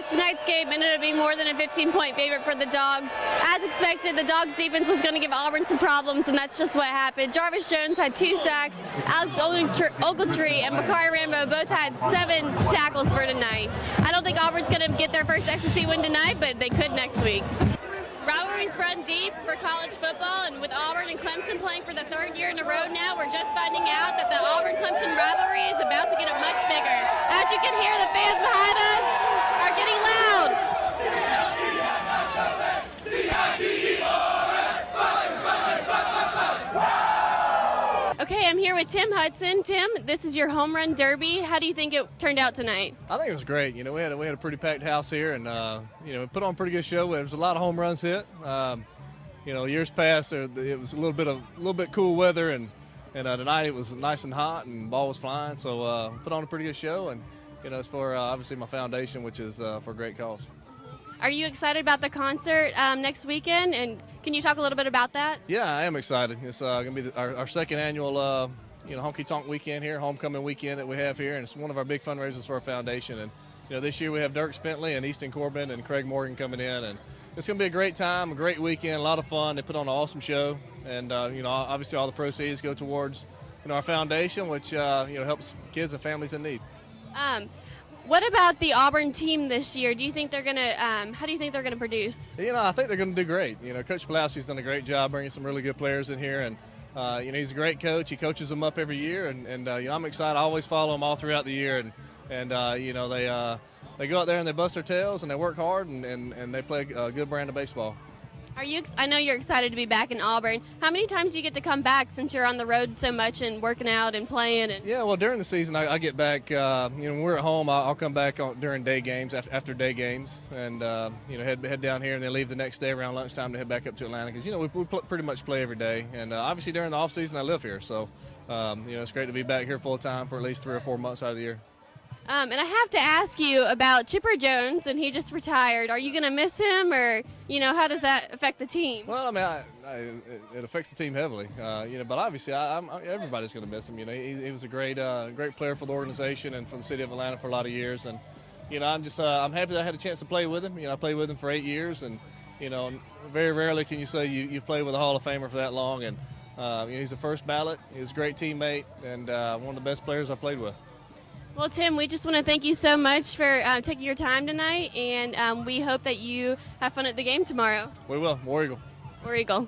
guys, tonight's game ended up being more than a 15-point favorite for the Dogs. As expected, the Dogs defense was going to give Auburn some problems, and that's just what happened. Jarvis Jones had 2 sacks, Alex Ogletree and Bakari Rambo both had 7 tackles for tonight. I don't think Auburn's going to get their first SEC win tonight, but they could next week. Rivalries run deep for college football, and with Auburn and Clemson playing for the 3rd year in a row now, we're just finding out that the Auburn-Clemson rivalry is about to get much bigger. As you can hear, the fans behind us are getting loud. Okay, I'm here with Tim Hudson. Tim, this is your home run derby. How do you think it turned out tonight? I think it was great. You know, we had a pretty packed house here, and you know, we put on a pretty good show. There was a lot of home runs hit. You know, years past, it was a little bit cool weather, and tonight it was nice and hot, and the ball was flying. So put on a pretty good show, and you know, it's for obviously my foundation, which is for a great cause. Are you excited about the concert next weekend? And can you talk a little bit about that? Yeah, I am excited. It's going to be our second annual, you know, honky tonk weekend here, homecoming weekend that we have here, and it's one of our big fundraisers for our foundation. And you know, this year we have Dirk Spentley and Easton Corbin and Craig Morgan coming in, and it's going to be a great time, a great weekend, a lot of fun. They put on an awesome show, and you know, obviously all the proceeds go towards our foundation, which you know, helps kids and families in need. What about the Auburn team this year? Do you think they're gonna? How do you think they're gonna produce? You know, I think they're going to do great. You know, Coach Pulaski's done a great job bringing some really good players in here, and you know, he's a great coach. He coaches them up every year, and you know, I'm excited. I always follow them all throughout the year, and you know, they go out there and they bust their tails and they work hard, and they play a good brand of baseball. I know you're excited to be back in Auburn. How many times do you get to come back since you're on the road so much and working out and playing? Yeah, well, during the season, I get back. You know, when we're at home, I'll come back during day games, after day games, and you know, head down here, and then leave the next day around lunchtime to head back up to Atlanta, because you know, we pretty much play every day, and obviously during the off season, I live here, so you know, it's great to be back here full time for at least 3 or 4 months out of the year. And I have to ask you about Chipper Jones, and he just retired. Are you going to miss him, or you know, how does that affect the team? Well, I mean, it affects the team heavily, you know. But obviously, everybody's going to miss him. You know, he was a great player for the organization and for the city of Atlanta for a lot of years. And you know, I'm happy that I had a chance to play with him. You know, I played with him for 8 years, and you know, very rarely can you say you've played with a Hall of Famer for that long. And you know, he's a first ballot. He's a great teammate, and one of the best players I've played with. Well, Tim, we just want to thank you so much for taking your time tonight, and we hope that you have fun at the game tomorrow. We will. War Eagle. War Eagle.